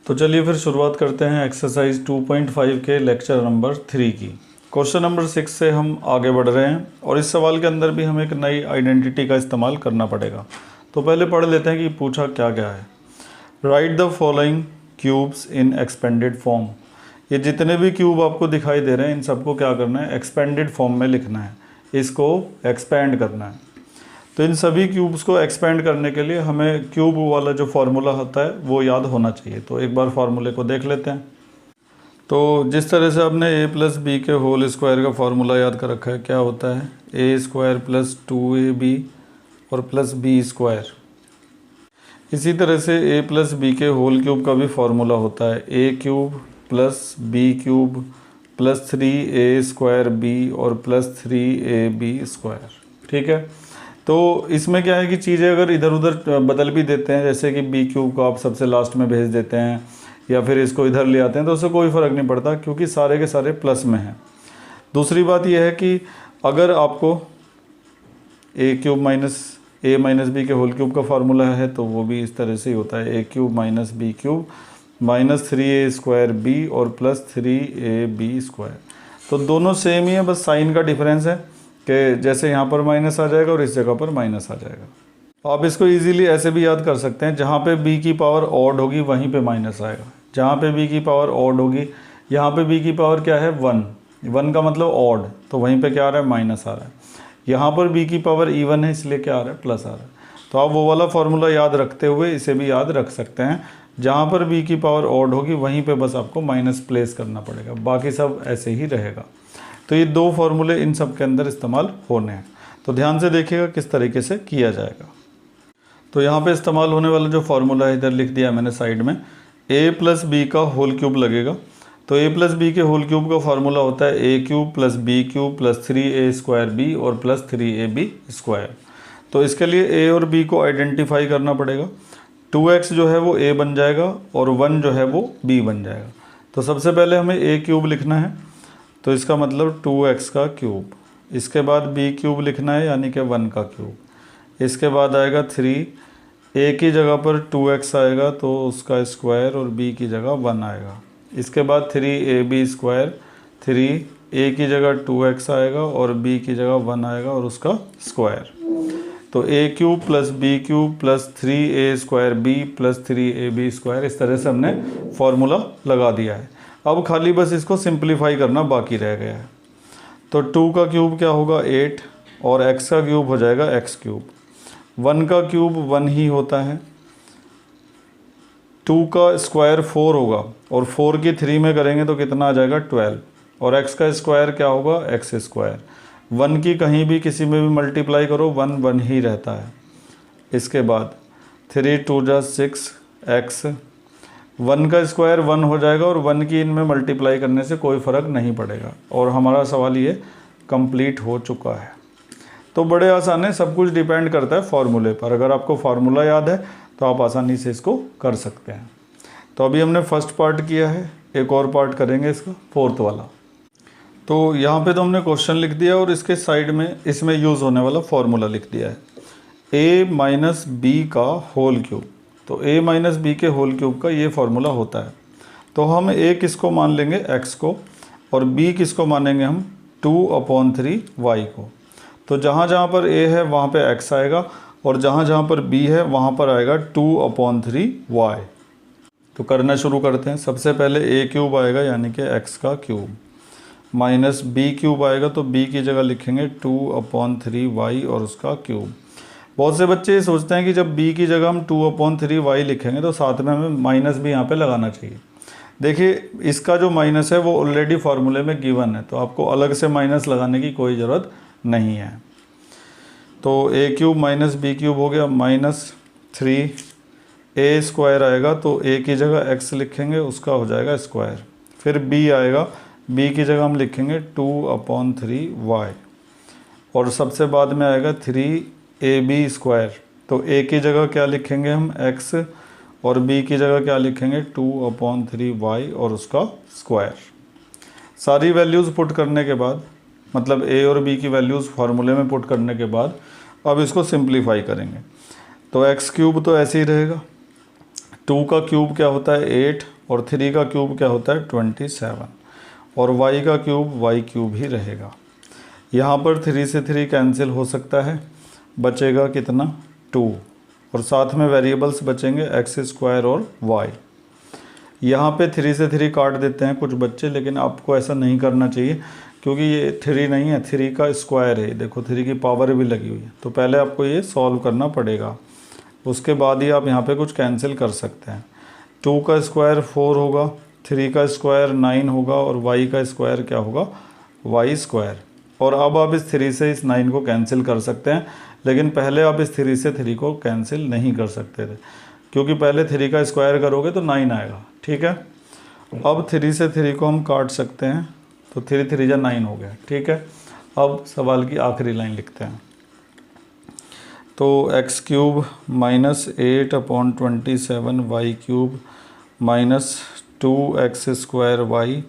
तो चलिए फिर शुरुआत करते हैं एक्सरसाइज 2.5 के लेक्चर नंबर 3 की। क्वेश्चन नंबर 6 से हम आगे बढ़ रहे हैं और इस सवाल के अंदर भी हमें एक नई आइडेंटिटी का इस्तेमाल करना पड़ेगा। तो पहले पढ़ लेते हैं कि पूछा क्या क्या है। Right the following cubes in expanded form. ये जितने भी क्यूब आपको दिखाई दे रहे हैं इन सबको क्या करना है, एक्सपेंडेड फॉर्म में लिखना है, इसको एक्सपेंड करना है। तो इन सभी क्यूब्स को एक्सपेंड करने के लिए हमें क्यूब वाला जो फार्मूला होता है वो याद होना चाहिए। तो एक बार फार्मूले को देख लेते हैं। तो जिस तरह से आपने a प्लस बी के होल स्क्वायर का फार्मूला याद कर रखा है, क्या होता है a स्क्वायर प्लस 2ab और प्लस बी स्क्वायर। इसी तरह से a प्लस बी के होल क्यूब का भी फार्मूला होता है a cube plus B cube plus 3a square b और प्लस 3ab स्क्वायर। ठीक है, तो इसमें क्या है कि चीज़ें अगर इधर उधर बदल भी देते हैं, जैसे कि बी क्यूब को आप सबसे लास्ट में भेज देते हैं या फिर इसको इधर ले आते हैं, तो उससे कोई फ़र्क नहीं पड़ता क्योंकि सारे के सारे प्लस में हैं। दूसरी बात यह है कि अगर आपको ए क्यूब माइनस ए माइनस बी के होल क्यूब का फार्मूला है तो वो भी इस तरह से ही होता है, a cube minus B cube minus 3a square B और प्लस 3ab स्क्वायर। तो दोनों सेम ही है, बस साइन का डिफरेंस है कि जैसे यहाँ पर माइनस आ जाएगा और इस जगह पर माइनस आ जाएगा। आप इसको इजीली ऐसे भी याद कर सकते हैं, जहाँ पे b की पावर ऑड होगी वहीं पे माइनस आएगा, जहाँ पे b की पावर ऑड होगी यहाँ पे b की पावर क्या है 1 का मतलब ऑड, तो वहीं पे क्या आ रहा है माइनस आ रहा है। यहाँ पर b की पावर इवन है इसलिए क्या आ रहा है प्लस आ रहा है। तो आप वो वाला फार्मूला याद रखते हुए इसे भी याद रख सकते हैं, जहाँ पर b की पावर ऑड होगी वहीं पर बस आपको माइनस प्लेस करना पड़ेगा, बाकी सब ऐसे ही रहेगा। तो ये दो फार्मूले इन सब के अंदर इस्तेमाल होने हैं, तो ध्यान से देखिएगा किस तरीके से किया जाएगा। तो यहाँ पे इस्तेमाल होने वाला जो फार्मूला है इधर लिख दिया मैंने साइड में, a प्लस बी का होल क्यूब लगेगा। तो a प्लस बी के होल क्यूब का फार्मूला होता है a cube plus B cube plus 3a square B और प्लस 3ab स्क्वायर। तो इसके लिए a और b को आइडेंटिफाई करना पड़ेगा। 2x जो है वो a बन जाएगा और 1 जो है वो b बन जाएगा। तो सबसे पहले हमें a क्यूब लिखना है, तो इसका मतलब 2x का क्यूब। इसके बाद b क्यूब लिखना है यानी कि 1 का क्यूब। इसके बाद आएगा 3, a की जगह पर 2x आएगा तो उसका स्क्वायर और b की जगह 1 आएगा। इसके बाद 3ab स्क्वायर, 3a की जगह 2x आएगा और b की जगह 1 आएगा और उसका स्क्वायर। तो a cube plus b cube plus 3a square b plus 3ab square, इस तरह से हमने फार्मूला लगा दिया है। अब खाली बस इसको सिंप्लीफाई करना बाकी रह गया है। तो 2 का क्यूब क्या होगा 8 और x का क्यूब हो जाएगा x क्यूब। 1 का क्यूब 1 ही होता है। 2 का स्क्वायर 4 होगा और 4 की 3 में करेंगे तो कितना आ जाएगा 12 और x का स्क्वायर क्या होगा x स्क्वायर। 1 की कहीं भी किसी में भी मल्टीप्लाई करो 1 1 ही रहता है। इसके बाद 3 2 जा 6 x, 1 का स्क्वायर 1 हो जाएगा और 1 की इनमें मल्टीप्लाई करने से कोई फ़र्क नहीं पड़ेगा और हमारा सवाल ये कंप्लीट हो चुका है। तो बड़े आसान है, सब कुछ डिपेंड करता है फार्मूले पर। अगर आपको फार्मूला याद है तो आप आसानी से इसको कर सकते हैं। तो अभी हमने फर्स्ट पार्ट किया है, एक और पार्ट करेंगे इसका फोर्थ वाला। तो यहाँ पे तो हमने क्वेश्चन लिख दिया और इसके साइड में इसमें यूज़ होने वाला फार्मूला लिख दिया है, a माइनस बी का होल क्यूब। तो a माइनस बी के होल क्यूब का ये फार्मूला होता है। तो हम a किसको मान लेंगे x को और b किसको मानेंगे हम 2/3y को। तो जहाँ जहाँ पर a है वहाँ पे x आएगा और जहाँ जहाँ पर b है वहाँ पर आएगा 2/3y। तो करना शुरू करते हैं। सबसे पहले a क्यूब आएगा यानी कि x का क्यूब माइनस b क्यूब आएगा तो b की जगह लिखेंगे 2/3y और उसका क्यूब। बहुत से बच्चे ये सोचते हैं कि जब b की जगह हम 2/3y लिखेंगे तो साथ में हमें माइनस भी यहाँ पे लगाना चाहिए। देखिए इसका जो माइनस है वो ऑलरेडी फार्मूले में गिवन है, तो आपको अलग से माइनस लगाने की कोई ज़रूरत नहीं है। तो a cube minus B cube हो गया माइनस 3a स्क्वायर आएगा तो a की जगह x लिखेंगे उसका हो जाएगा स्क्वायर। फिर b आएगा, b की जगह हम लिखेंगे 2/3y और सबसे बाद में आएगा 3ab स्क्वायर। तो a की जगह क्या लिखेंगे हम x और b की जगह क्या लिखेंगे 2/3y और उसका स्क्वायर। सारी वैल्यूज़ पुट करने के बाद, मतलब a और b की वैल्यूज़ फार्मूले में पुट करने के बाद अब इसको सिंप्लीफाई करेंगे। तो x क्यूब तो ऐसे ही रहेगा, 2 का क्यूब क्या होता है 8 और 3 का क्यूब क्या होता है 27 और y का क्यूब y क्यूब ही रहेगा। यहाँ पर 3 से 3 कैंसिल हो सकता है, बचेगा कितना 2 और साथ में वेरिएबल्स बचेंगे x स्क्वायर और y। यहाँ पे 3 से 3 काट देते हैं कुछ बच्चे, लेकिन आपको ऐसा नहीं करना चाहिए क्योंकि ये 3 नहीं है, 3 का स्क्वायर है। देखो 3 की पावर भी लगी हुई है, तो पहले आपको ये सॉल्व करना पड़ेगा, उसके बाद ही आप यहाँ पे कुछ कैंसिल कर सकते हैं। 2 का स्क्वायर 4 होगा, 3 का स्क्वायर 9 होगा और y का स्क्वायर क्या होगा y स्क्वायर। और अब आप इस 3 से इस 9 को कैंसिल कर सकते हैं, लेकिन पहले आप इस 3 से 3 को कैंसिल नहीं कर सकते थे क्योंकि पहले 3 का स्क्वायर करोगे तो 9 आएगा। ठीक है, अब 3 से 3 को हम काट सकते हैं, तो 3 3 जा 9 हो गया। ठीक है, अब सवाल की आखिरी लाइन लिखते हैं। तो x cube minus 8/27 y cube minus 2x square y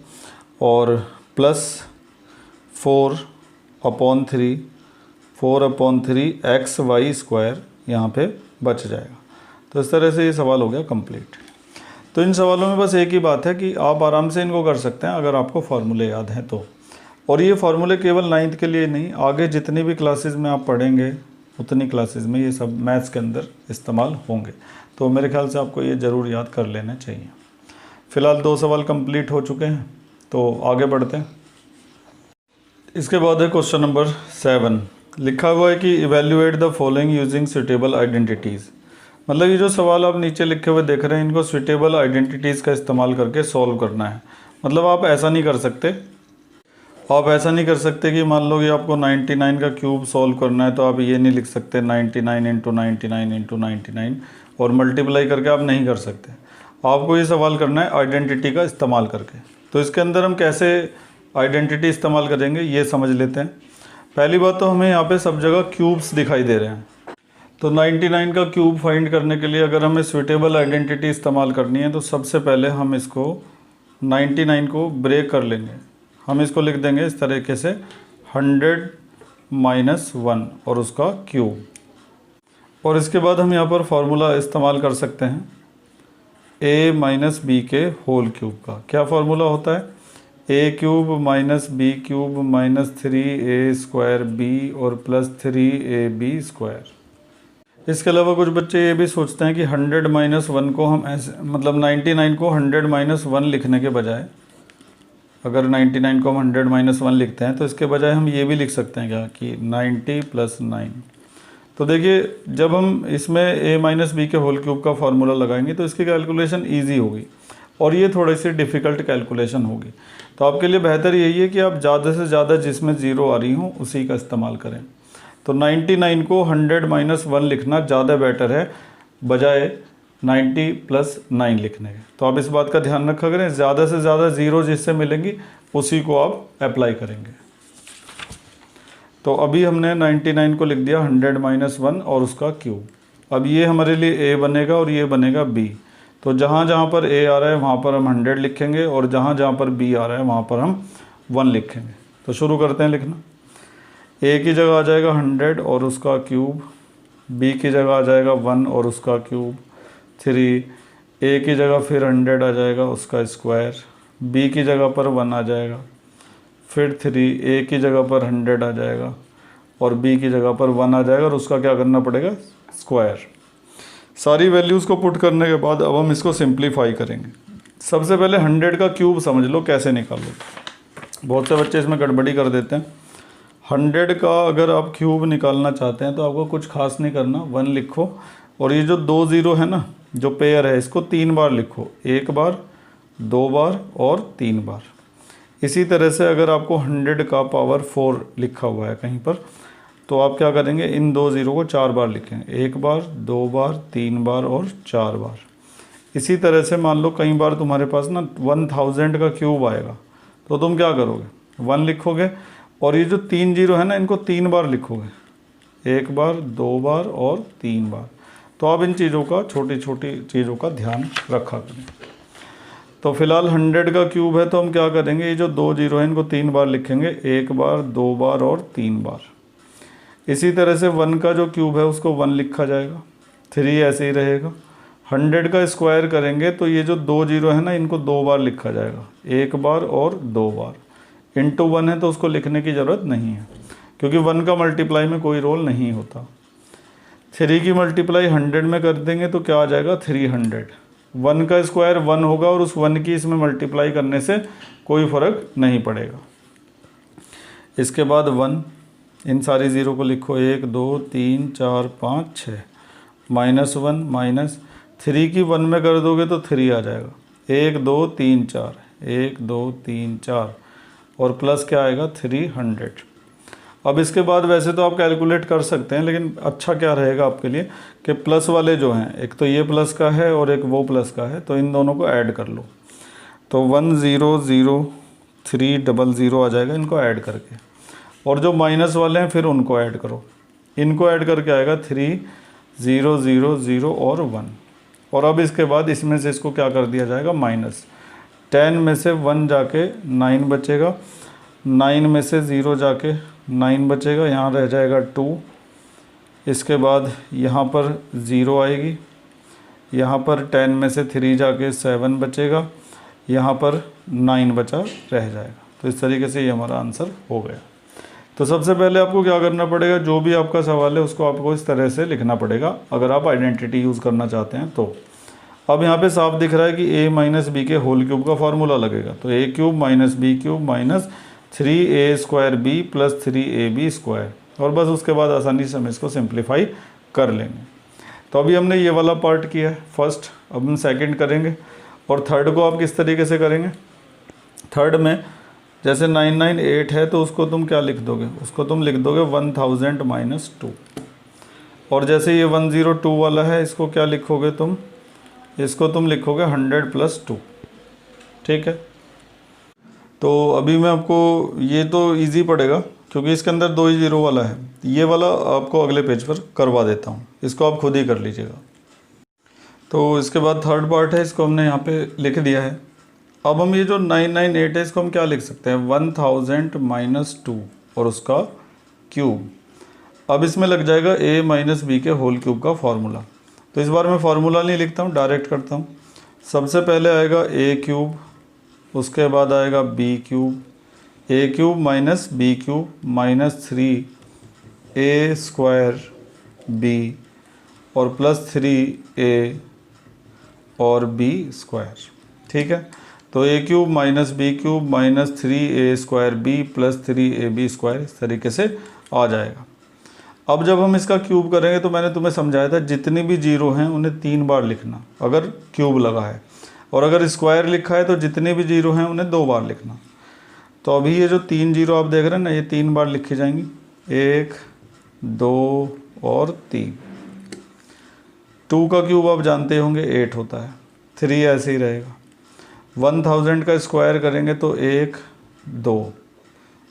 और प्लस 4/3 x y स्क्वायर यहाँ पे बच जाएगा। तो इस तरह से ये सवाल हो गया कंप्लीट। तो इन सवालों में बस एक ही बात है कि आप आराम से इनको कर सकते हैं अगर आपको फार्मूले याद हैं तो। और ये फार्मूले केवल 9th के लिए नहीं, आगे जितनी भी क्लासेस में आप पढ़ेंगे उतनी क्लासेस में ये सब मैथ्स के अंदर इस्तेमाल होंगे। तो मेरे ख्याल से आपको ये ज़रूर याद कर लेना चाहिए। फ़िलहाल 2 सवाल कंप्लीट हो चुके हैं, तो आगे बढ़ते हैं। इसके बाद है क्वेश्चन नंबर 7। लिखा हुआ है कि evaluate the following using suitable identities. मतलब ये जो सवाल आप नीचे लिखे हुए देख रहे हैं, इनको सुटेबल आइडेंटिटीज़ का इस्तेमाल करके सॉल्व करना है। मतलब आप ऐसा नहीं कर सकते कि मान लो कि आपको 99 का क्यूब सॉल्व करना है, तो आप ये नहीं लिख सकते 99 इंटू 99 इंटू 99 और मल्टीप्लाई करके आप नहीं कर सकते। आपको ये सवाल करना है आइडेंटिटी का इस्तेमाल करके। तो इसके अंदर हम कैसे आइडेंटिटी इस्तेमाल करेंगे ये समझ लेते हैं। पहली बात तो हमें यहाँ पे सब जगह क्यूब्स दिखाई दे रहे हैं, तो 99 का क्यूब फाइंड करने के लिए अगर हमें सुटेबल आइडेंटिटी इस्तेमाल करनी है, तो सबसे पहले हम इसको 99 को ब्रेक कर लेंगे। हम इसको लिख देंगे इस तरीके से 100 - 1 और उसका क्यूब। और इसके बाद हम यहाँ पर फार्मूला इस्तेमाल कर सकते हैं a - b के होल क्यूब का। क्या फार्मूला होता है a cube - b cube -3a square b और प्लस 3ab स्क्वायर। इसके अलावा कुछ बच्चे ये भी सोचते हैं कि 100 - 1 को हम ऐसे, मतलब 99 को 100 - 1 लिखने के बजाय, अगर 99 को हम 100 - 1 लिखते हैं तो इसके बजाय हम ये भी लिख सकते हैं क्या कि 90 + 9। तो देखिए जब हम इसमें a - b के होल क्यूब का फार्मूला लगाएंगे तो इसकी कैलकुलेशन ईजी होगी और ये थोड़ी सी डिफ़िकल्ट कैलकुलेशन होगी। तो आपके लिए बेहतर यही है कि आप ज़्यादा से ज़्यादा जिसमें ज़ीरो आ रही हों उसी का इस्तेमाल करें। तो 99 को 100 - 1 लिखना ज़्यादा बेटर है बजाय 90 + 9 लिखने के। तो आप इस बात का ध्यान रखा करें, ज़्यादा से ज़्यादा ज़ीरो जिससे मिलेंगी उसी को आप अप्लाई करेंगे। तो अभी हमने 99 को लिख दिया 100 - 1 और उसका क्यूब। अब ये हमारे लिए a बनेगा और ये बनेगा b। तो जहाँ जहाँ पर a आ रहा है वहाँ पर हम 100 लिखेंगे और जहाँ जहाँ पर b आ रहा है वहाँ पर हम 1 लिखेंगे। तो शुरू करते हैं लिखना। a की जगह आ जाएगा 100 और उसका क्यूब, b की जगह आ जाएगा 1 और उसका क्यूब, 3 a की जगह फिर 100 आ जाएगा उसका स्क्वायर, b की जगह पर 1 आ जाएगा, फिर 3 a की जगह पर 100 आ जाएगा और b की जगह पर 1 आ जाएगा और उसका क्या करना पड़ेगा स्क्वायर। सारी वैल्यूज़ को पुट करने के बाद अब हम इसको सिंप्लीफाई करेंगे। सबसे पहले 100 का क्यूब समझ लो कैसे निकालोगे। बहुत से बच्चे इसमें गड़बड़ी कर देते हैं। 100 का अगर आप क्यूब निकालना चाहते हैं तो आपको कुछ खास नहीं करना, 1 लिखो और ये जो 2 ज़ीरो है ना, जो पेयर है, इसको 3 बार लिखो, 1 बार, 2 बार और 3 बार। इसी तरह से अगर आपको 100 का पावर 4 लिखा हुआ है कहीं पर, तो आप क्या करेंगे, इन 2 ज़ीरो को 4 बार लिखेंगे, 1 बार, 2 बार, 3 बार और 4 बार। इसी तरह से मान लो कई बार तुम्हारे पास ना 1000 का क्यूब आएगा, तो तुम क्या करोगे, 1 लिखोगे और ये जो 3 ज़ीरो है ना, इनको 3 बार लिखोगे, 1 बार, 2 बार और 3 बार। तो आप इन चीज़ों का, छोटी छोटी चीज़ों का ध्यान रखा करें। तो फिलहाल 100 का क्यूब है तो हम क्या करेंगे, ये जो 2 ज़ीरो है इनको 3 बार लिखेंगे, 1 बार, 2 बार और 3 बार। इसी तरह से 1 का जो क्यूब है उसको 1 लिखा जाएगा, 3 ऐसे ही रहेगा, 100 का स्क्वायर करेंगे तो ये जो 2 जीरो है ना, इनको 2 बार लिखा जाएगा, 1 बार और 2 बार। इंटू 1 है तो उसको लिखने की ज़रूरत नहीं है, क्योंकि 1 का मल्टीप्लाई में कोई रोल नहीं होता। 3 की मल्टीप्लाई 100 में कर देंगे तो क्या आ जाएगा, 300। 1 का स्क्वायर 1 होगा और उस 1 की इसमें मल्टीप्लाई करने से कोई फ़र्क नहीं पड़ेगा। इसके बाद 1, इन सारी ज़ीरो को लिखो, 1 2 3 4 5 6, -1 माइनस 3 की 1 में कर दोगे तो 3 आ जाएगा, 1 2 3 4, 1 2 3 4 और प्लस क्या आएगा, 300। अब इसके बाद वैसे तो आप कैलकुलेट कर सकते हैं, लेकिन अच्छा क्या रहेगा आपके लिए कि प्लस वाले जो हैं, एक तो ये प्लस का है और एक वो प्लस का है, तो इन दोनों को ऐड कर लो। तो 100300 आ जाएगा इनको ऐड करके, और जो माइनस वाले हैं फिर उनको ऐड करो, इनको ऐड करके आएगा 3000 और 1। और अब इसके बाद इसमें से इसको क्या कर दिया जाएगा, माइनस। 10 में से 1 जाके 9 बचेगा, 9 में से 0 जाके 9 बचेगा, यहाँ रह जाएगा 2। इसके बाद यहाँ पर 0 आएगी, यहाँ पर 10 में से 3 जाके 7 बचेगा, यहाँ पर 9 बचा रह जाएगा। तो इस तरीके से ये हमारा आंसर हो गया। तो सबसे पहले आपको क्या करना पड़ेगा, जो भी आपका सवाल है उसको आपको इस तरह से लिखना पड़ेगा अगर आप आइडेंटिटी यूज़ करना चाहते हैं तो। अब यहाँ पे साफ दिख रहा है कि a माइनस बी के होल क्यूब का फार्मूला लगेगा, तो a cube minus B cube minus 3a square B plus 3ab square, और बस उसके बाद आसानी से हम इसको सिंप्लीफाई कर लेंगे। तो अभी हमने ये वाला पार्ट किया है फर्स्ट, अब हम सेकंड करेंगे। और थर्ड को आप किस तरीके से करेंगे, थर्ड में जैसे 998 है तो उसको तुम क्या लिख दोगे, उसको तुम लिख दोगे 1000 माइनस 2। और जैसे ये 102 वाला है, इसको क्या लिखोगे तुम, इसको तुम लिखोगे 100 प्लस 2। ठीक है, तो अभी मैं आपको, ये तो इजी पड़ेगा क्योंकि इसके अंदर 2 ही जीरो वाला है, ये वाला आपको अगले पेज पर करवा देता हूँ, इसको आप खुद ही कर लीजिएगा। तो इसके बाद थर्ड पार्ट है, इसको हमने यहाँ पे लिख दिया है। अब हम ये जो 998 है इसको हम क्या लिख सकते हैं, 1000 माइनस 2 और उसका क्यूब। अब इसमें लग जाएगा a माइनस बी के होल क्यूब का फार्मूला। तो इस बार मैं फार्मूला नहीं लिखता हूँ, डायरेक्ट करता हूँ। सबसे पहले आएगा a क्यूब, उसके बाद आएगा b cube, a cube minus b cube minus 3a square b और प्लस 3a और b स्क्वायर। ठीक है, तो a cube minus B cube minus 3a square b plus 3ab square इस तरीके से आ जाएगा। अब जब हम इसका क्यूब करेंगे तो मैंने तुम्हें समझाया था जितनी भी जीरो हैं उन्हें 3 बार लिखना अगर क्यूब लगा है, और अगर स्क्वायर लिखा है तो जितने भी जीरो हैं उन्हें 2 बार लिखना। तो अभी ये जो 3 जीरो आप देख रहे हैं ना, ये 3 बार लिखी जाएंगी, 1 2 और 3। 2 का क्यूब आप जानते होंगे 8 होता है, 3 ऐसे ही रहेगा। 1000 का स्क्वायर करेंगे तो 1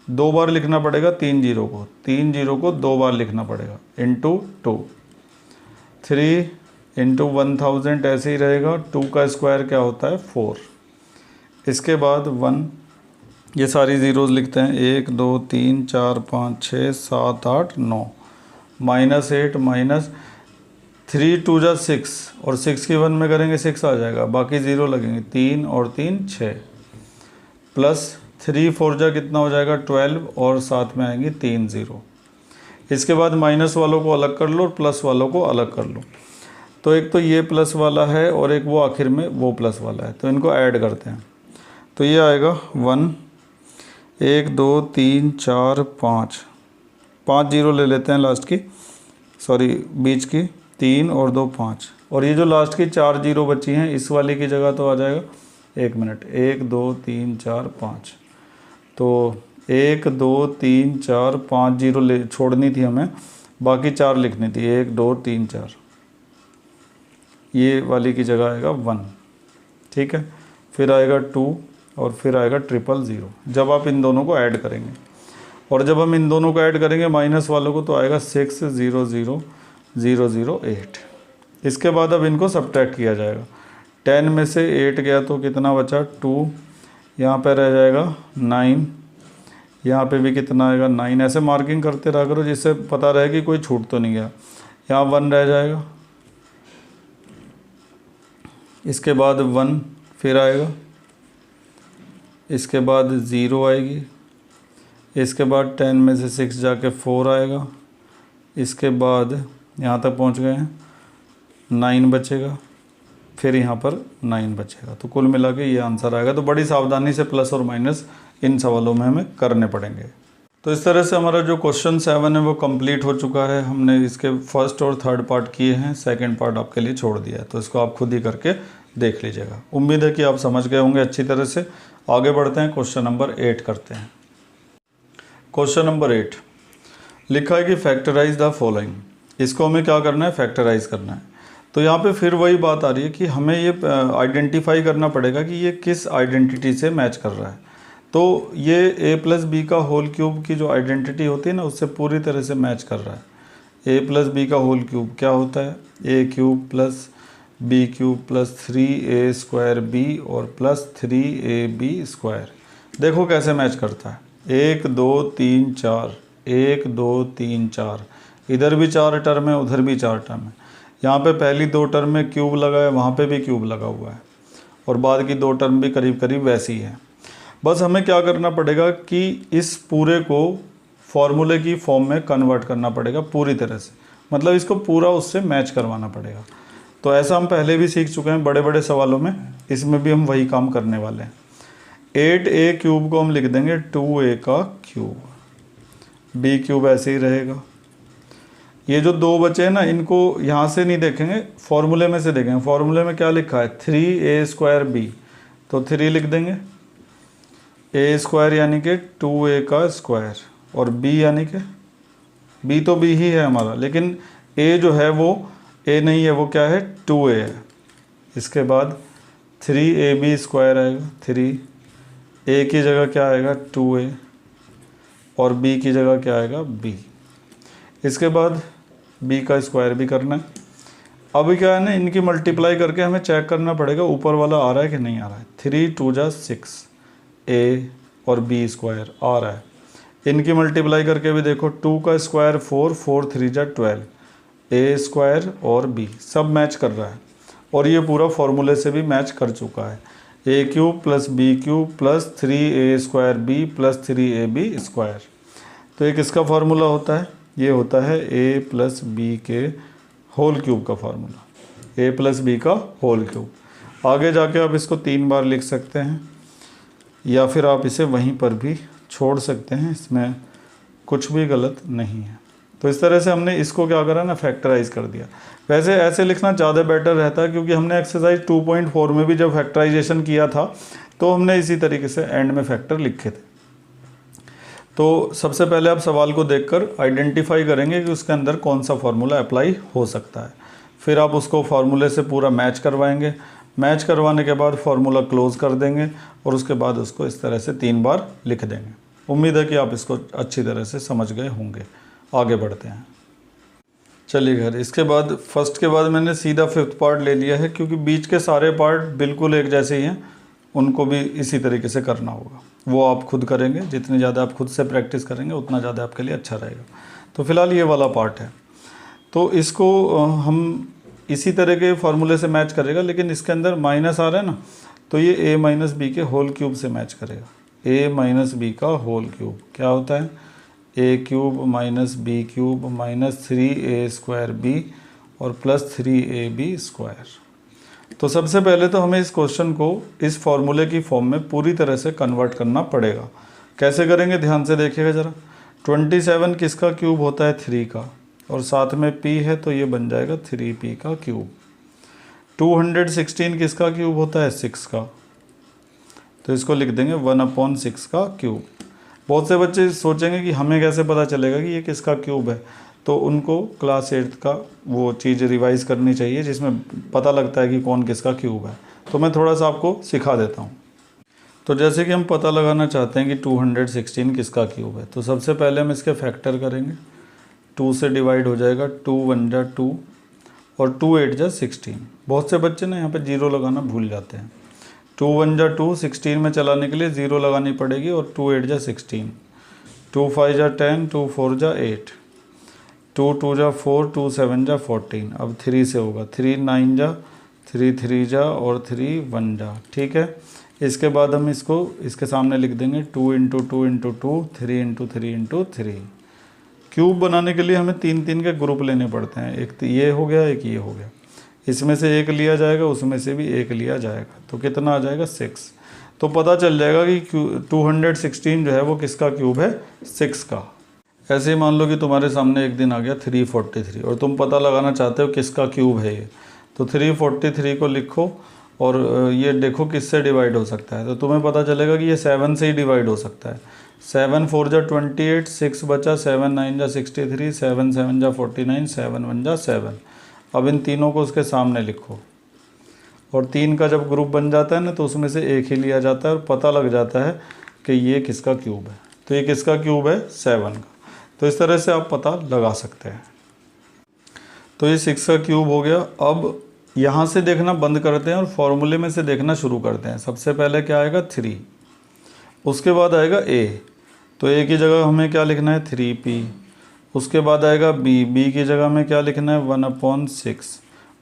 2 बार लिखना पड़ेगा 3 जीरो को, 3 जीरो को 2 बार लिखना पड़ेगा, इंटू 2, 3 इंटू 1000 ऐसे ही रहेगा। 2 का स्क्वायर क्या होता है 4। इसके बाद 1, ये सारी ज़ीरोज़ लिखते हैं, 1 2 3 4 5 6 7 8 9, माइनस 8 माइनस 3 2 जा 6 और 6 की 1 में करेंगे 6 आ जाएगा, बाकी ज़ीरो लगेंगे, 3 और 3 6 प्लस 3 4 जा कितना हो जाएगा 12 और साथ में आएंगे 3 ज़ीरो। इसके बाद माइनस वालों को अलग कर लो और प्लस वालों को अलग कर लो। तो एक तो ये प्लस वाला है और एक वो आखिर में वो प्लस वाला है, तो इनको ऐड करते हैं। तो ये आएगा 1 1 2 3 4 5 जीरो ले लेते हैं लास्ट की, सॉरी बीच की, 3 और 2 5, और ये जो लास्ट की 4 जीरो बची हैं इस वाली की जगह तो आ जाएगा, 1 मिनट, 1 2 3 4 5, तो 1 2 3 4 5 जीरो ले छोड़नी थी हमें, बाकी 4 लिखनी थी, 1 2 3 4, ये वाली की जगह आएगा 1। ठीक है, फिर आएगा 2 और फिर आएगा 000 जब आप इन दोनों को ऐड करेंगे। और जब हम इन दोनों को ऐड करेंगे माइनस वालों को तो आएगा 600008। इसके बाद अब इनको सब्ट्रैक्ट किया जाएगा। 10 में से 8 गया तो कितना बचा 2, यहाँ पे रह जाएगा 9, यहाँ पे भी कितना आएगा 9। ऐसे मार्किंग करते रहा करो जिससे पता रहे कि कोई छूट तो नहीं गया। यहाँ 1 रह जाएगा, इसके बाद 1 फिर आएगा, इसके बाद 0 आएगी, इसके बाद 10 में से 6 जाके 4 आएगा, इसके बाद यहाँ तक पहुँच गए हैं, 9 बचेगा, फिर यहाँ पर 9 बचेगा। तो कुल मिला के ये आंसर आएगा। तो बड़ी सावधानी से प्लस और माइनस इन सवालों में हमें करने पड़ेंगे। तो इस तरह से हमारा जो क्वेश्चन 7 है वो कंप्लीट हो चुका है। हमने इसके फर्स्ट और थर्ड पार्ट किए हैं, सेकंड पार्ट आपके लिए छोड़ दिया है, तो इसको आप खुद ही करके देख लीजिएगा। उम्मीद है कि आप समझ गए होंगे अच्छी तरह से। आगे बढ़ते हैं, क्वेश्चन नंबर 8 करते हैं। क्वेश्चन नंबर 8 लिखा है कि फैक्टराइज द फॉलोइंग। इसको हमें क्या करना है, फैक्टराइज करना है। तो यहाँ पे फिर वही बात आ रही है कि हमें ये आइडेंटिफाई करना पड़ेगा कि ये किस आइडेंटिटी से मैच कर रहा है। तो ये a+b का होल क्यूब की जो आइडेंटिटी होती है ना, उससे पूरी तरह से मैच कर रहा है। a+b का होल क्यूब क्या होता है, a³ + b³ + 3a² और प्लस 3ab²। देखो कैसे मैच करता है, 1 2 3 4, 1 2 3 4, इधर भी 4 टर्म है, उधर भी 4 टर्म है। यहाँ पे पहली 2 टर्म में क्यूब लगा है, वहाँ पे भी क्यूब लगा हुआ है, और बाद की 2 टर्म भी करीब करीब वैसी है। बस हमें क्या करना पड़ेगा कि इस पूरे को फॉर्मूले की फॉर्म में कन्वर्ट करना पड़ेगा पूरी तरह से, मतलब इसको पूरा उससे मैच करवाना पड़ेगा। तो ऐसा हम पहले भी सीख चुके हैं बड़े बड़े सवालों में, इसमें भी हम वही काम करने वाले हैं। 8a³ को हम लिख देंगे 2a का क्यूब, b³ ऐसे ही रहेगा। ये जो 2 बचे हैं ना, इनको यहाँ से नहीं देखेंगे, फॉर्मूले में से देखेंगे। फॉर्मूले में क्या लिखा है, 3a²b, तो 3 लिख देंगे, a² यानी कि 2a का स्क्वायर, और b यानी कि b तो b ही है हमारा, लेकिन a जो है वो a नहीं है, वो क्या है, 2a है। इसके बाद 3ab² आएगा, 3 a की जगह क्या आएगा 2a, और b की जगह क्या आएगा b। इसके बाद b का स्क्वायर भी करना है। अभी क्या है ना, इनकी मल्टीप्लाई करके हमें चेक करना पड़ेगा ऊपर वाला आ रहा है कि नहीं आ रहा है। 3 2 जा 6, a और b² आ रहा है। इनकी मल्टीप्लाई करके भी देखो, 2 का स्क्वायर 4, 4 3 जा 12, a² और b सब मैच कर रहा है, और ये पूरा फॉर्मूले से भी मैच कर चुका है। a³ + b³ + 3a²b + 3ab²। तो एक इसका फार्मूला होता है, ये होता है a + b के होल क्यूब का फार्मूला, a + b का होल क्यूब। आगे जाके आप इसको 3 बार लिख सकते हैं, या फिर आप इसे वहीं पर भी छोड़ सकते हैं, इसमें कुछ भी गलत नहीं है। तो इस तरह से हमने इसको क्या करा ना, फैक्टराइज कर दिया। वैसे ऐसे लिखना ज़्यादा बेटर रहता है, क्योंकि हमने एक्सरसाइज 2.4 में भी जब फैक्टराइजेशन किया था तो हमने इसी तरीके से एंड में फैक्टर लिखे थे। तो सबसे पहले आप सवाल को देखकर आइडेंटिफाई करेंगे कि उसके अंदर कौन सा फार्मूला अप्लाई हो सकता है, फिर आप उसको फार्मूले से पूरा मैच करवाएंगे। मैच करवाने के बाद फार्मूला क्लोज कर देंगे, और उसके बाद उसको इस तरह से 3 बार लिख देंगे। उम्मीद है कि आप इसको अच्छी तरह से समझ गए होंगे। आगे बढ़ते हैं, चलिए घर। इसके बाद फर्स्ट के बाद मैंने सीधा 5th पार्ट ले लिया है, क्योंकि बीच के सारे पार्ट बिल्कुल एक जैसे ही हैं, उनको भी इसी तरीके से करना होगा। वो आप खुद करेंगे, जितनी ज़्यादा आप खुद से प्रैक्टिस करेंगे उतना ज़्यादा आपके लिए अच्छा रहेगा। तो फिलहाल ये वाला पार्ट है, तो इसको हम इसी तरह के फार्मूले से मैच करेगा, लेकिन इसके अंदर माइनस आ रहा है ना, तो ये a - b के होल क्यूब से मैच करेगा। a - b का होल क्यूब क्या होता है, a³ - b³ - 3a²b और प्लस 3ab²। तो सबसे पहले तो हमें इस क्वेश्चन को इस फॉर्मूले की फॉर्म में पूरी तरह से कन्वर्ट करना पड़ेगा। कैसे करेंगे, ध्यान से देखिएगा ज़रा। 27 किसका क्यूब होता है, 3 का, और साथ में p है तो ये बन जाएगा 3p का क्यूब। 216 किसका क्यूब होता है, 6 का, तो इसको लिख देंगे 1/6 का क्यूब। बहुत से बच्चे सोचेंगे कि हमें कैसे पता चलेगा कि ये किसका क्यूब है, तो उनको क्लास 8 का वो चीज़ रिवाइज़ करनी चाहिए जिसमें पता लगता है कि कौन किसका क्यूब है। तो मैं थोड़ा सा आपको सिखा देता हूँ। तो जैसे कि हम पता लगाना चाहते हैं कि 216 किसका क्यूब है, तो सबसे पहले हम इसके फैक्टर करेंगे। 2 से डिवाइड हो जाएगा, 2 1 जा 2 और 2 8 जा 16। बहुत से बच्चे ना यहाँ पे 0 लगाना भूल जाते हैं। 2 1 जा 2, 16 में चलाने के लिए 0 लगानी पड़ेगी, और 2 8 जा 16, 2 5 जा 10, 2 4 जा 8, 2 2 जा 4, 2 7 जा 14। अब 3 से होगा, 3 9 जा 3 3 जा और 3 1 जा, ठीक है। इसके बाद हम इसको इसके सामने लिख देंगे 2 into 2 into 2, 3 into 3 into 3। Cube बनाने के लिए हमें 3 3 के ग्रुप लेने पड़ते हैं, एक तो ये हो गया, एक ये हो गया, इसमें से एक लिया जाएगा, उसमें से भी एक लिया जाएगा, तो कितना आ जाएगा 6। तो पता चल जाएगा कि 216 जो है वो किसका क्यूब है, 6 का। ऐसे ही मान लो कि तुम्हारे सामने एक दिन आ गया 343 और तुम पता लगाना चाहते हो किसका क्यूब है ये, तो 343 को लिखो और ये देखो किससे डिवाइड हो सकता है, तो तुम्हें पता चलेगा कि ये 7 से ही डिवाइड हो सकता है। 7 4 जा 28, 6 बचा, 7 9 जा 63, 7 7 जा 49, 7 1 जा 7। अब इन तीनों को उसके सामने लिखो और 3 का जब ग्रुप बन जाता है ना तो उसमें से एक ही लिया जाता है और पता लग जाता है कि ये किसका क्यूब है। तो ये किसका क्यूब है, 7 का। तो इस तरह से आप पता लगा सकते हैं। तो ये 6 का क्यूब हो गया। अब यहाँ से देखना बंद करते हैं और फॉर्मूले में से देखना शुरू करते हैं। सबसे पहले क्या आएगा, 3, उसके बाद आएगा a, तो a की जगह हमें क्या लिखना है, 3p। उसके बाद आएगा b की जगह में क्या लिखना है, 1/6,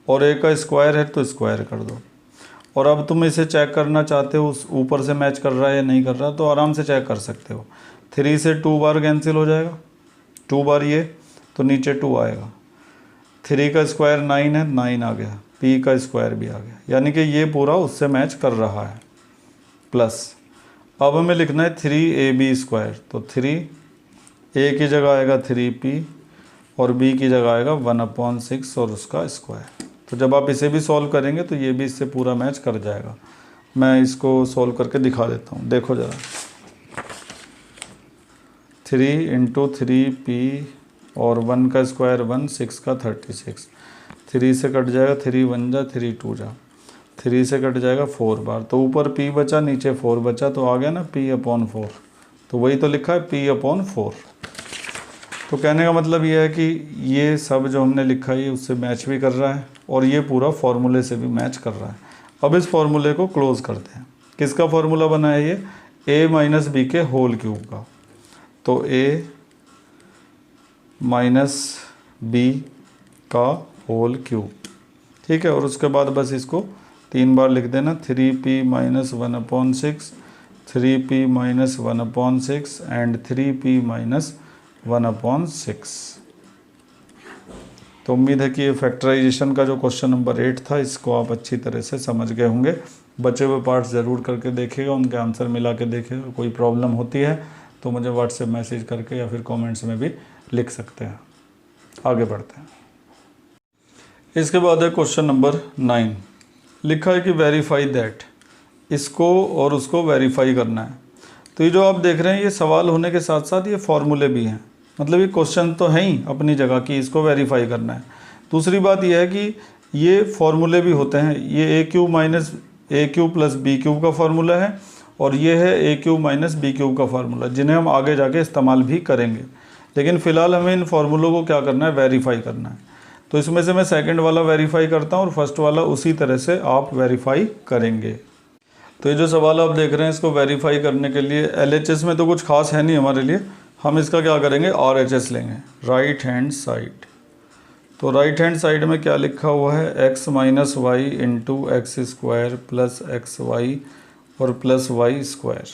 और a का स्क्वायर है तो स्क्वायर कर दो। और अब तुम इसे चेक करना चाहते हो उस ऊपर से मैच कर रहा है या नहीं कर रहा, तो आराम से चेक कर सकते हो। 3 से 2 बार कैंसिल हो जाएगा, 2 बार ये, तो नीचे 2 आएगा। 3 का स्क्वायर 9 है, 9 आ गया, p का स्क्वायर भी आ गया, यानी कि ये पूरा उससे मैच कर रहा है। प्लस अब हमें लिखना है 3ab², तो 3 a की जगह आएगा 3p और b की जगह आएगा 1/6 और उसका स्क्वायर। तो जब आप इसे भी सॉल्व करेंगे तो ये भी इससे पूरा मैच कर जाएगा। मैं इसको सॉल्व करके दिखा देता हूँ, देखो ज़रा। 3 इंटू 3p और 1 का स्क्वायर 1, 6 का 36, 3 से कट जाएगा, 3 1 जा, 3 2 जा, 3 से कट जाएगा 4 बार, तो ऊपर p बचा नीचे 4 बचा, तो आ गया ना p/4। तो वही तो लिखा है p/4। तो कहने का मतलब ये है कि ये सब जो हमने लिखा है ये उससे मैच भी कर रहा है और ये पूरा फार्मूले से भी मैच कर रहा है। अब इस फार्मूले को क्लोज करते हैं। किसका फार्मूला बना है ये, a माइनस बी के होल क्यूब का। तो a माइनस बी का होल क्यूब, ठीक है। और उसके बाद बस इसको 3 बार लिख देना, 3p minus 1/6, 3p minus 1/6 and 3p minus 1/6। तो उम्मीद है कि ये फैक्टराइजेशन का जो क्वेश्चन नंबर 8 था इसको आप अच्छी तरह से समझ गए होंगे। बचे हुए पार्ट्स ज़रूर करके देखिएगा, उनके आंसर मिला के देखिएगा। कोई प्रॉब्लम होती है तो मुझे व्हाट्सएप मैसेज करके या फिर कमेंट्स में भी लिख सकते हैं। आगे बढ़ते हैं। इसके बाद है क्वेश्चन नंबर 9। लिखा है कि वेरीफाई दैट, इसको और उसको वेरीफाई करना है। तो ये जो आप देख रहे हैं ये सवाल होने के साथ साथ ये फॉर्मूले भी हैं, मतलब ये क्वेश्चन तो है ही अपनी जगह कि इसको वेरीफाई करना है। दूसरी बात यह है कि ये फॉर्मूले भी होते हैं। ये a³ minus a³ plus b³ का फार्मूला है और ये है a³ माइनस b³ का फार्मूला, जिन्हें हम आगे जाके इस्तेमाल भी करेंगे। लेकिन फ़िलहाल हमें इन फार्मूलों को क्या करना है, वेरीफाई करना है। तो इसमें से मैं सेकंड वाला वेरीफाई करता हूँ और फर्स्ट वाला उसी तरह से आप वेरीफाई करेंगे। तो ये जो सवाल आप देख रहे हैं इसको वेरीफाई करने के लिए LHS में तो कुछ खास है नहीं हमारे लिए, हम इसका क्या करेंगे, RHS लेंगे, राइट हैंड साइड। तो राइट हैंड साइड में क्या लिखा हुआ है, x minus Y into X square plus X Y और प्लस वाई स्क्वायर।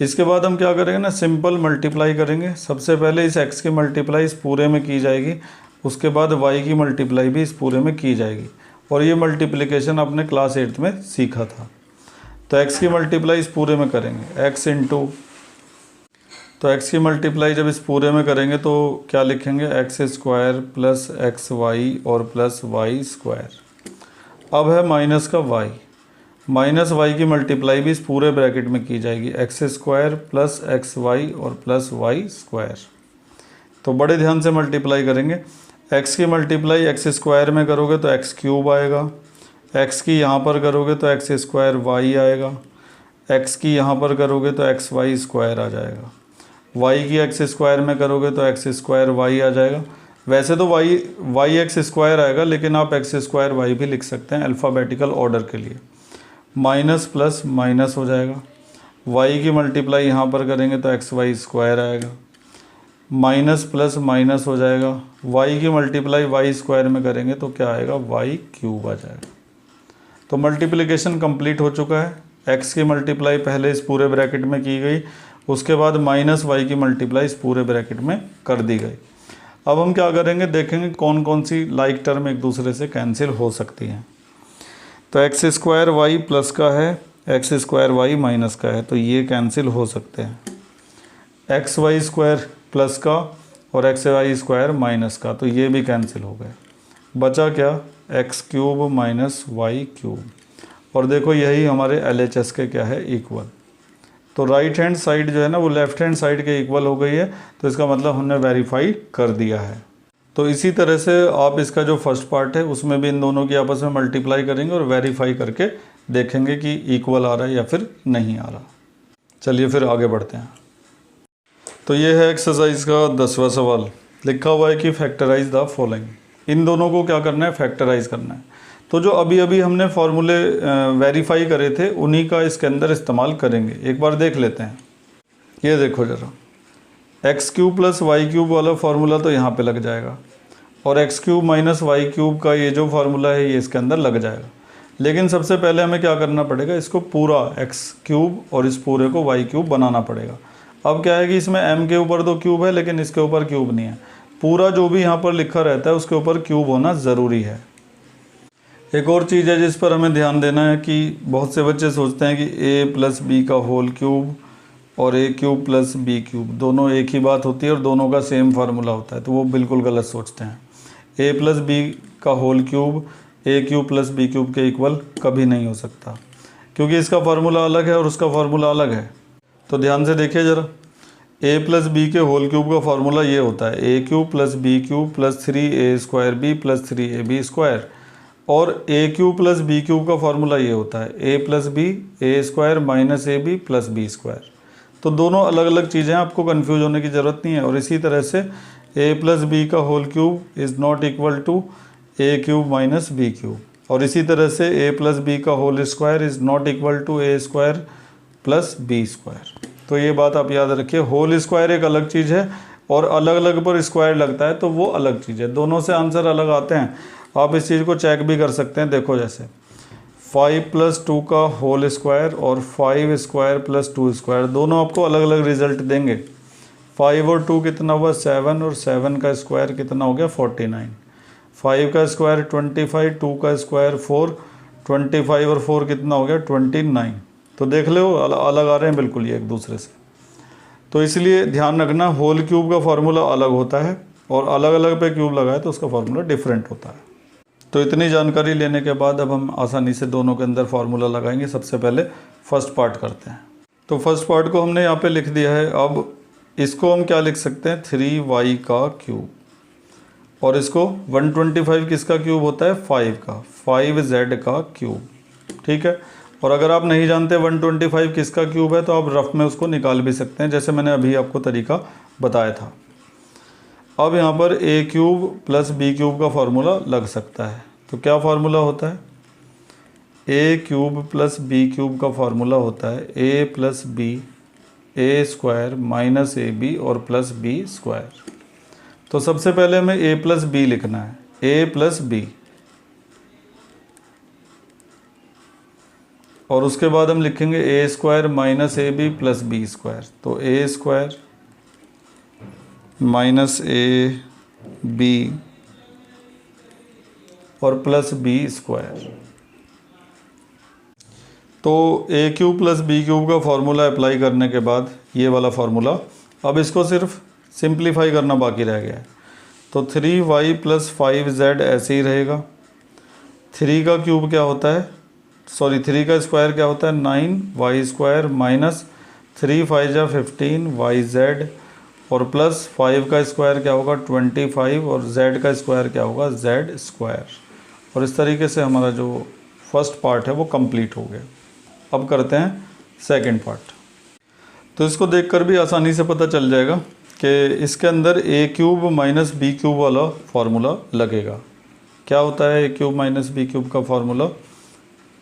इसके बाद हम क्या करेंगे ना, सिंपल मल्टीप्लाई करेंगे। सबसे पहले इस x की मल्टीप्लाई इस पूरे में की जाएगी, उसके बाद y की मल्टीप्लाई भी इस पूरे में की जाएगी। और ये मल्टीप्लिकेशन आपने क्लास 8 में सीखा था। तो x की मल्टीप्लाई इस पूरे में करेंगे, x इंटू, तो x की मल्टीप्लाई जब इस पूरे में करेंगे तो क्या लिखेंगे, X square plus X Y और प्लस वाई स्क्वायर। अब है माइनस का y, माइनस y की मल्टीप्लाई भी इस पूरे ब्रैकेट में की जाएगी, X square plus X Y और प्लस वाई स्क्वायर। तो बड़े ध्यान से मल्टीप्लाई करेंगे। x की मल्टीप्लाई एक्स स्क्वायर में करोगे तो एक्स क्यूब आएगा, x की यहाँ पर करोगे तो एक्स स्क्वायर वाई आएगा, x की यहाँ पर करोगे तो एक्स वाई स्क्वायर आ जाएगा, y की एक्स स्क्वायर में करोगे तो एक्स स्क्वायर वाई आ जाएगा। वैसे तो वाई एक्स स्क्वायर आएगा, लेकिन आप एक्स स्क्वायर वाई भी लिख सकते हैं अल्फ़ाबेटिकल ऑर्डर के लिए। माइनस प्लस माइनस हो जाएगा, y की मल्टीप्लाई यहाँ पर करेंगे तो एक्स वाई स्क्वायर आएगा, माइनस प्लस माइनस हो जाएगा, y की मल्टीप्लाई वाई स्क्वायर में करेंगे तो क्या आएगा, वाई क्यूब आ जाएगा। तो मल्टीप्लिकेशन कंप्लीट हो चुका है। x की मल्टीप्लाई पहले इस पूरे ब्रैकेट में की गई, उसके बाद माइनस वाई की मल्टीप्लाई इस पूरे ब्रैकेट में कर दी गई। अब हम क्या करेंगे, देखेंगे कौन कौन सी लाइक टर्म एक दूसरे से कैंसिल हो सकती हैं। तो एक्स स्क्वायर वाई प्लस का है, एक्स स्क्वायर वाई माइनस का है, तो ये कैंसिल हो सकते हैं। एक्स वाई स्क्वायर प्लस का और एक्स वाई स्क्वायर माइनस का, तो ये भी कैंसिल हो गए। बचा क्या, X cube minus Y cube. और देखो यही हमारे LHS के क्या है, इक्वल। तो राइट हैंड साइड जो है ना वो लेफ्ट हैंड साइड के इक्वल हो गई है, तो इसका मतलब हमने वेरीफाई कर दिया है। तो इसी तरह से आप इसका जो फर्स्ट पार्ट है उसमें भी इन दोनों की आपस में मल्टीप्लाई करेंगे और वेरीफाई करके देखेंगे कि इक्वल आ रहा है या फिर नहीं आ रहा। चलिए फिर आगे बढ़ते हैं। तो ये है एक्सरसाइज का 10वां सवाल। लिखा हुआ है कि फैक्टराइज द फॉलोइंग। इन दोनों को क्या करना है, फैक्टराइज करना है। तो जो अभी अभी हमने फॉर्मूले वेरीफाई करे थे उन्हीं का इसके अंदर इस्तेमाल करेंगे। एक बार देख लेते हैं। ये देखो ज़रा, X cube plus Y cube वाला फार्मूला तो यहाँ पे लग जाएगा, और X cube minus Y cube का ये जो फार्मूला है ये इसके अंदर लग जाएगा। लेकिन सबसे पहले हमें क्या करना पड़ेगा, इसको पूरा एक्स क्यूब और इस पूरे को वाई क्यूब बनाना पड़ेगा। अब क्या है कि इसमें m के ऊपर तो क्यूब है लेकिन इसके ऊपर क्यूब नहीं है। पूरा जो भी यहाँ पर लिखा रहता है उसके ऊपर क्यूब होना ज़रूरी है। एक और चीज़ है जिस पर हमें ध्यान देना है कि बहुत से बच्चे सोचते हैं कि a प्लस बी का होल क्यूब और a cube plus B cube दोनों एक ही बात होती है और दोनों का सेम फार्मूला होता है, तो वो बिल्कुल गलत सोचते हैं। a प्लस बी का whole cube a cube plus B cube के इक्वल कभी नहीं हो सकता, क्योंकि इसका फार्मूला अलग है और उसका फार्मूला अलग है। तो ध्यान से देखिए ज़रा, a प्लस बी के होल क्यूब का फार्मूला ये होता है a cube plus B cube plus 3a square B plus 3ab square, और a cube plus B cube का फार्मूला ये होता है a plus B A square minus A B plus B square. तो दोनों अलग अलग चीज़ें, आपको कन्फ्यूज होने की ज़रूरत नहीं है। और इसी तरह से a प्लस बी का whole cube is not equal to a cube minus B cube, और इसी तरह से a प्लस बी का whole square is not equal to a square plus B square. तो ये बात आप याद रखिए, होल स्क्वायर एक अलग चीज़ है और अलग अलग पर स्क्वायर लगता है तो वो अलग चीज़ है। दोनों से आंसर अलग आते हैं। आप इस चीज़ को चेक भी कर सकते हैं। देखो जैसे 5 प्लस 2 का होल स्क्वायर और 5 स्क्वायर प्लस 2 स्क्वायर, दोनों आपको अलग अलग रिजल्ट देंगे। 5 और 2 कितना हुआ 7, और 7 का स्क्वायर कितना हो गया 49। 5 का स्क्वायर 25, 2 का स्क्वायर 4, 25 और 4 कितना हो गया 29। तो देख लो अलग आ रहे हैं बिल्कुल ये एक दूसरे से। तो इसलिए ध्यान रखना, होल क्यूब का फार्मूला अलग होता है और अलग अलग पे क्यूब लगाए तो उसका फार्मूला डिफरेंट होता है। तो इतनी जानकारी लेने के बाद अब हम आसानी से दोनों के अंदर फार्मूला लगाएंगे। सबसे पहले फर्स्ट पार्ट करते हैं। तो फर्स्ट पार्ट को हमने यहाँ पे लिख दिया है। अब इसको हम क्या लिख सकते हैं, 3y का क्यूब, और इसको 125 किसका क्यूब होता है 5 का, 5z का क्यूब। ठीक है। और अगर आप नहीं जानते 125 किसका क्यूब है तो आप रफ में उसको निकाल भी सकते हैं, जैसे मैंने अभी आपको तरीका बताया था। अब यहाँ पर a cube plus B cube का फार्मूला लग सकता है। तो क्या फार्मूला होता है, a cube plus B cube का फार्मूला होता है a plus B A square minus A B और प्लस बी स्क्वायर। तो सबसे पहले हमें a प्लस बी लिखना है, a प्लस बी, और उसके बाद हम लिखेंगे a square minus A B plus B square. तो a square minus A B और प्लस बी स्क्वायर। तो a cube plus B cube का फार्मूला अप्लाई करने के बाद ये वाला फार्मूला, अब इसको सिर्फ सिंप्लीफाई करना बाकी रह गया है। तो 3y प्लस 5z ऐसे ही रहेगा। 3 का क्यूब क्या होता है, सॉरी 3 का स्क्वायर क्या होता है 9y स्क्वायर माइनस 3 5 जा 15yz, और प्लस 5 का स्क्वायर क्या होगा 25, और z का स्क्वायर क्या होगा z स्क्वायर। और इस तरीके से हमारा जो फर्स्ट पार्ट है वो कंप्लीट हो गया। अब करते हैं सेकंड पार्ट। तो इसको देखकर भी आसानी से पता चल जाएगा कि इसके अंदर a cube minus B cube वाला फार्मूला लगेगा। क्या होता है a cube minus B cube का formula,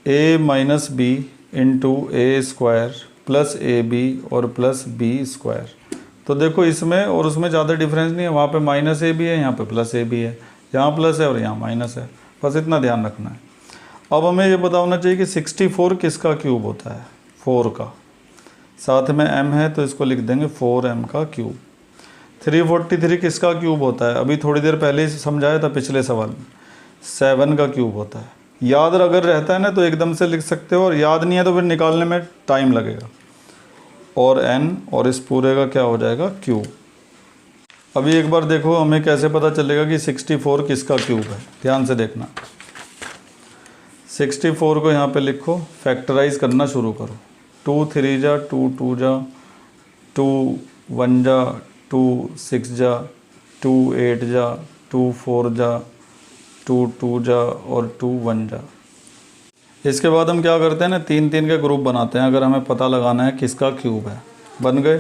a minus b into a square plus a B और प्लस बी स्क्वायर। तो देखो इसमें और उसमें ज़्यादा डिफरेंस नहीं है, वहाँ पे माइनस ए बी है, यहाँ पे प्लस ए बी है, यहाँ प्लस है और यहाँ माइनस है, बस इतना ध्यान रखना है। अब हमें ये पता होना चाहिए कि 64 किसका क्यूब होता है, 4 का, साथ में m है तो इसको लिख देंगे 4m का क्यूब। 343 किसका क्यूब होता है, अभी थोड़ी देर पहले ही समझाया था पिछले सवाल में, 7 का क्यूब होता है। याद अगर रहता है ना तो एकदम से लिख सकते हो, और याद नहीं है तो फिर निकालने में टाइम लगेगा। और n और इस पूरे का क्या हो जाएगा, क्यूब। अभी एक बार देखो हमें कैसे पता चलेगा कि 64 किसका क्यूब है, ध्यान से देखना। 64 को यहाँ पे लिखो, फैक्टराइज करना शुरू करो। 2 3 जा 2 2 जा 2 1 जा 2 6 जा 2 8 जा 2 4 जा 2 2 जा और 2 1 जा। इसके बाद हम क्या करते हैं ना, 3 3 के ग्रुप बनाते हैं अगर हमें पता लगाना है किसका क्यूब है। बन गए।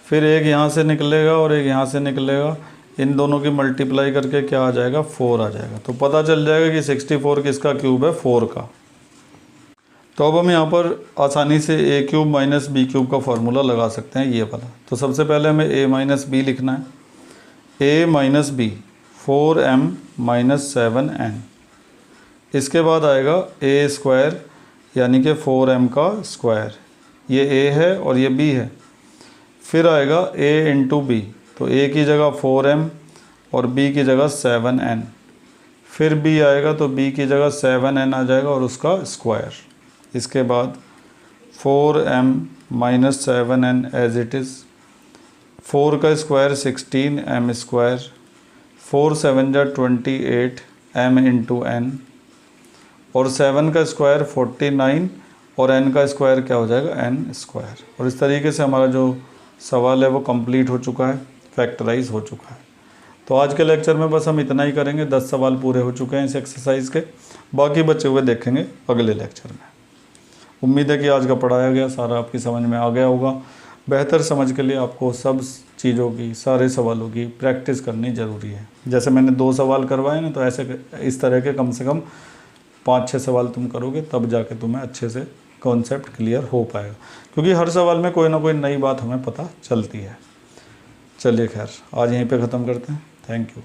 फिर एक यहाँ से निकलेगा और एक यहाँ से निकलेगा, इन दोनों की मल्टीप्लाई करके क्या आ जाएगा, 4 आ जाएगा। तो पता चल जाएगा कि 64 किसका क्यूब है, 4 का। तो अब हम यहाँ पर आसानी से ए क्यूब माइनस बी क्यूब का फार्मूला लगा सकते हैं, ये वाला। तो सबसे पहले हमें ए माइनस बी लिखना है। A minus b 4m minus 7n। इसके बाद आएगा ए स्क्वायर यानी कि 4m का स्क्वायर, ये a है और ये b है। फिर आएगा a इंटू बी, तो a की जगह 4m और b की जगह 7n। फिर b आएगा तो b की जगह 7n आ जाएगा और उसका स्क्वायर। इसके बाद 4m minus 7n as it is. 4 का स्क्वायर 16m स्क्वायर। 4 7 जा 28 m इंटू n, और 7 का स्क्वायर 49 और n का स्क्वायर क्या हो जाएगा, n स्क्वायर। और इस तरीके से हमारा जो सवाल है वो कंप्लीट हो चुका है, फैक्टराइज हो चुका है। तो आज के लेक्चर में बस हम इतना ही करेंगे। 10 सवाल पूरे हो चुके हैं इस एक्सरसाइज के, बाकी बचे हुए देखेंगे अगले लेक्चर में। उम्मीद है कि आज का पढ़ाया गया सारा आपकी समझ में आ गया होगा। बेहतर समझ के लिए आपको सब चीज़ों की, सारे सवालों की प्रैक्टिस करनी ज़रूरी है। जैसे मैंने 2 सवाल करवाए ना, तो ऐसे इस तरह के कम से कम 5-6 सवाल तुम करोगे, तब जाके तुम्हें अच्छे से कॉन्सेप्ट क्लियर हो पाएगा, क्योंकि हर सवाल में कोई ना कोई नई बात हमें पता चलती है। चलिए खैर, आज यहीं पे ख़त्म करते हैं। Thank you.